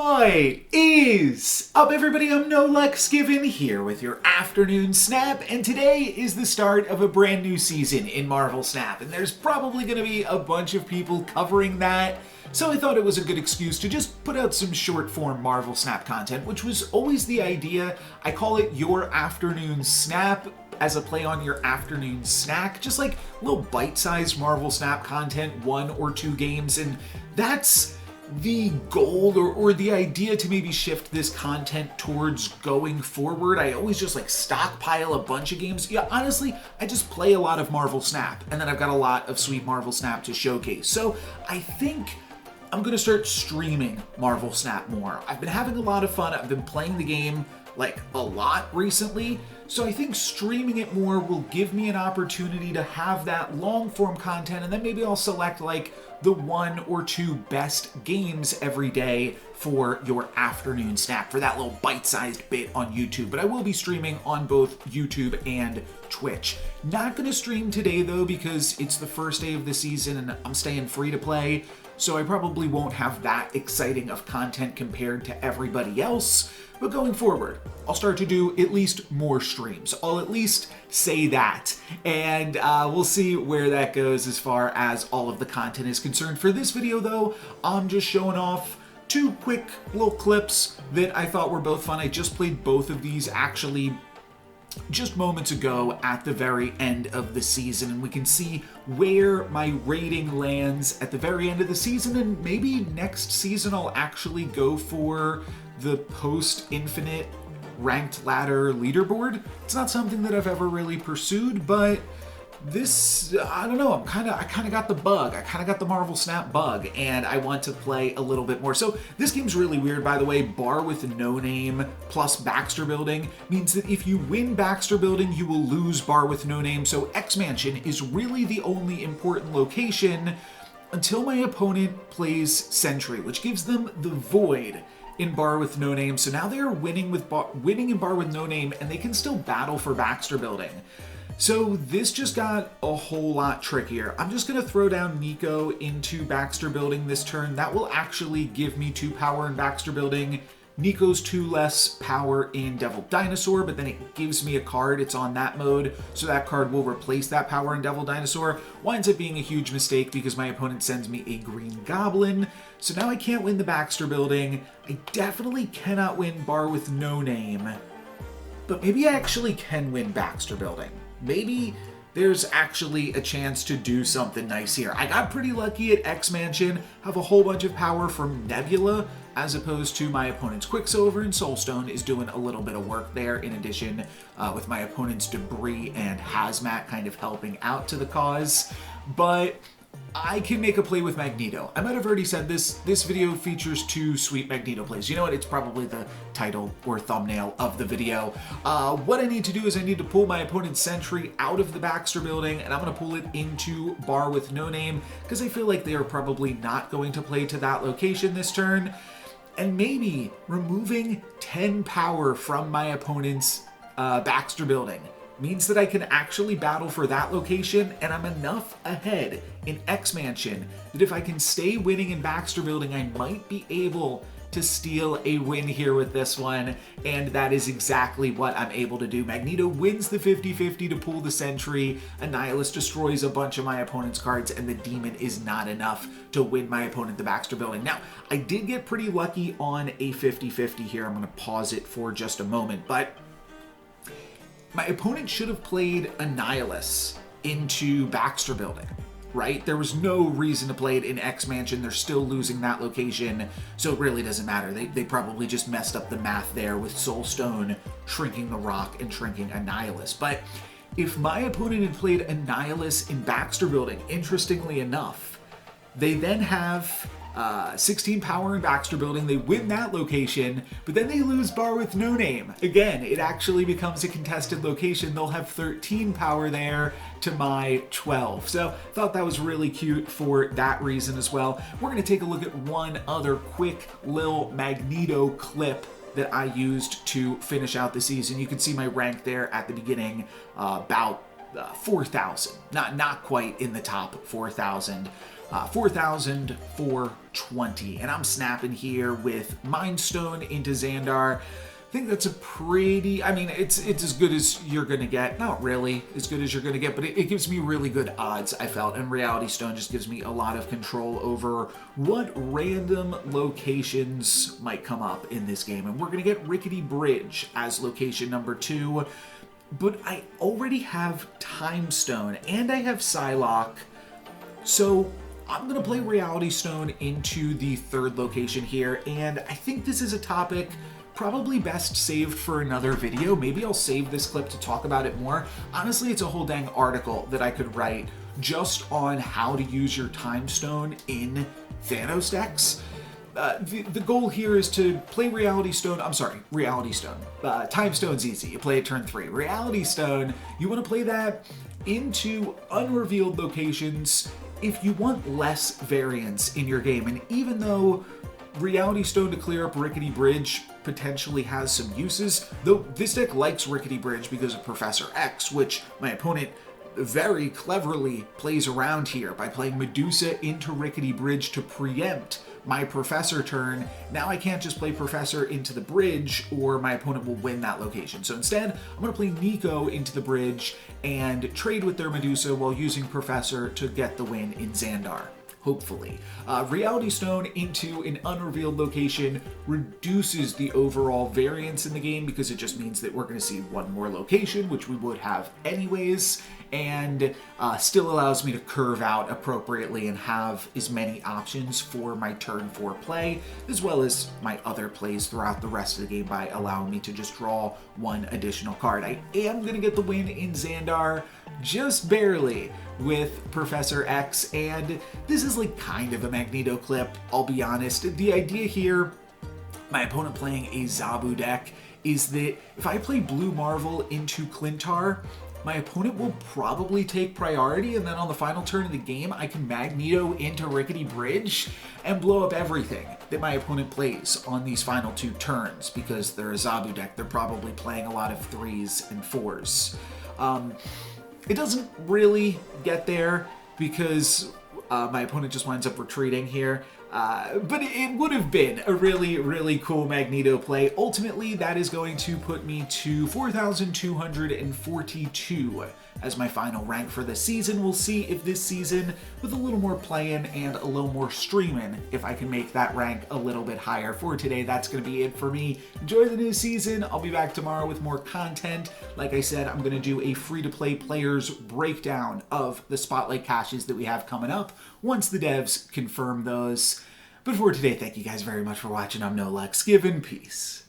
What is up, everybody? I'm NoLucksGiven here with your afternoon snap, and today is the start of a brand new season in Marvel Snap, and there's probably going to be a bunch of people covering that, so I thought it was a good excuse to just put out some short-form Marvel Snap content, which was always the idea. I call it your afternoon snap as a play on your afternoon snack, just like little bite-sized Marvel Snap content, 1 or 2 games, and that's the goal or the idea to maybe shift this content towards going forward. I always just like stockpile a bunch of games. Yeah, honestly, I just play a lot of Marvel Snap, and then I've got a lot of sweet Marvel Snap to showcase. So I think I'm gonna start streaming Marvel Snap more. I've been having a lot of fun. I've been playing the game like a lot recently, so I think streaming it more will give me an opportunity to have that long form content, and then maybe I'll select like the 1 or 2 best games every day for your afternoon snack, for that little bite-sized bit on YouTube. But I will be streaming on both YouTube and Twitch. Not gonna stream today though, because it's the first day of the season and I'm staying free to play, so I probably won't have that exciting of content compared to everybody else. But going forward, I'll start to do at least more streams. I'll at least say that. And we'll see where that goes as far as all of the content is concerned. For this video though, I'm just showing off 2 quick little clips that I thought were both fun. I just played both of these actually just moments ago at the very end of the season, and we can see where my rating lands at the very end of the season, and maybe next season I'll actually go for the post-infinite ranked ladder leaderboard. It's not something that I've ever really pursued, but this, I don't know, I kind of got the bug. I kind of got the Marvel Snap bug, and I want to play a little bit more. So this game's really weird, by the way. Bar with no name plus Baxter building means that if you win Baxter building, you will lose bar with no name. So X Mansion is really the only important location until my opponent plays Sentry, which gives them the void in bar with no name. So now they are winning in bar with no name, and they can still battle for Baxter building. So this just got a whole lot trickier. I'm just gonna throw down Nico into Baxter building this turn. That will actually give me 2 power in Baxter building. Nico's 2 less power in Devil Dinosaur, but then it gives me a card. It's on that mode, so that card will replace that power in Devil Dinosaur. Winds up being a huge mistake because my opponent sends me a Green Goblin. So now I can't win the Baxter building. I definitely cannot win bar with no name, but maybe I actually can win Baxter building. Maybe there's actually a chance to do something nice here. I got pretty lucky at X Mansion, have a whole bunch of power from Nebula, as opposed to my opponent's Quicksilver, and Soulstone is doing a little bit of work there, in addition with my opponent's Debris and Hazmat kind of helping out to the cause. But I can make a play with Magneto. I might have already said this video features 2 sweet Magneto plays. You know what? It's probably the title or thumbnail of the video. What I need to do is I need to pull my opponent's Sentry out of the Baxter building, and I'm going to pull it into bar with no name, because I feel like they are probably not going to play to that location this turn. And maybe removing 10 power from my opponent's Baxter building means that I can actually battle for that location, and I'm enough ahead in X Mansion that if I can stay winning in Baxter building, I might be able to steal a win here with this one, and that is exactly what I'm able to do. Magneto wins the 50-50 to pull the Sentry, Annihilus destroys a bunch of my opponent's cards, and the Demon is not enough to win my opponent the Baxter building. Now, I did get pretty lucky on a 50-50 here. I'm going to pause it for just a moment, but my opponent should have played Annihilus into Baxter building, right? There was no reason to play it in X Mansion. They're still losing that location, so it really doesn't matter. They probably just messed up the math there with Soulstone shrinking the rock and shrinking Annihilus. But if my opponent had played Annihilus in Baxter building, interestingly enough, they then have 16 power in Baxter building. They win that location, but then they lose bar with no name. Again, it actually becomes a contested location. They'll have 13 power there to my 12. So thought that was really cute for that reason as well. We're going to take a look at one other quick little Magneto clip that I used to finish out the season. You can see my rank there at the beginning, about 4,000. Not quite in the top 4,000. 4,420. And I'm snapping here with Mind Stone into Xandar. I think that's a pretty, I mean, it's as good as you're going to get. Not really as good as you're going to get, but it gives me really good odds, I felt. And Reality Stone just gives me a lot of control over what random locations might come up in this game. And we're going to get Rickety Bridge as location number 2. But I already have Time Stone and I have Psylocke. So I'm going to play Reality Stone into the 3rd location here. And I think this is a topic probably best saved for another video. Maybe I'll save this clip to talk about it more. Honestly, it's a whole dang article that I could write just on how to use your Time Stone in Thanos decks. The goal here is to play Reality Stone. Time Stone's easy. You play it turn 3. Reality Stone, you want to play that into unrevealed locations if you want less variance in your game. And even though Reality Stone to clear up Rickety Bridge potentially has some uses, though this deck likes Rickety Bridge because of Professor X, which my opponent very cleverly plays around here by playing Medusa into Rickety Bridge to preempt my Professor turn. Now I can't just play Professor into the bridge or my opponent will win that location. So instead, I'm going to play Nico into the bridge and trade with their Medusa while using Professor to get the win in Xandar. Hopefully. Reality Stone into an unrevealed location reduces the overall variance in the game because it just means that we're going to see one more location, which we would have anyways, and still allows me to curve out appropriately and have as many options for my turn 4 play, as well as my other plays throughout the rest of the game by allowing me to just draw one additional card. I am going to get the win in Xandar, just barely, with Professor X, and this is like kind of a Magneto clip, I'll be honest. The idea here, my opponent playing a Zabu deck, is that if I play Blue Marvel into Clintar, my opponent will probably take priority, and then on the final turn of the game, I can Magneto into Rickety Bridge and blow up everything that my opponent plays on these final 2 turns. Because they're a Zabu deck, they're probably playing a lot of 3s and 4s. It doesn't really get there because my opponent just winds up retreating here. But it would have been a really, really cool Magneto play. Ultimately, that is going to put me to 4,242 as my final rank for the season. We'll see if this season, with a little more playing and a little more streaming, if I can make that rank a little bit higher. For today, that's going to be it for me. Enjoy the new season. I'll be back tomorrow with more content. Like I said, I'm going to do a free-to-play players breakdown of the Spotlight caches that we have coming up once the devs confirm those. But for today, thank you guys very much for watching. I'm NoLucksGiven. Peace.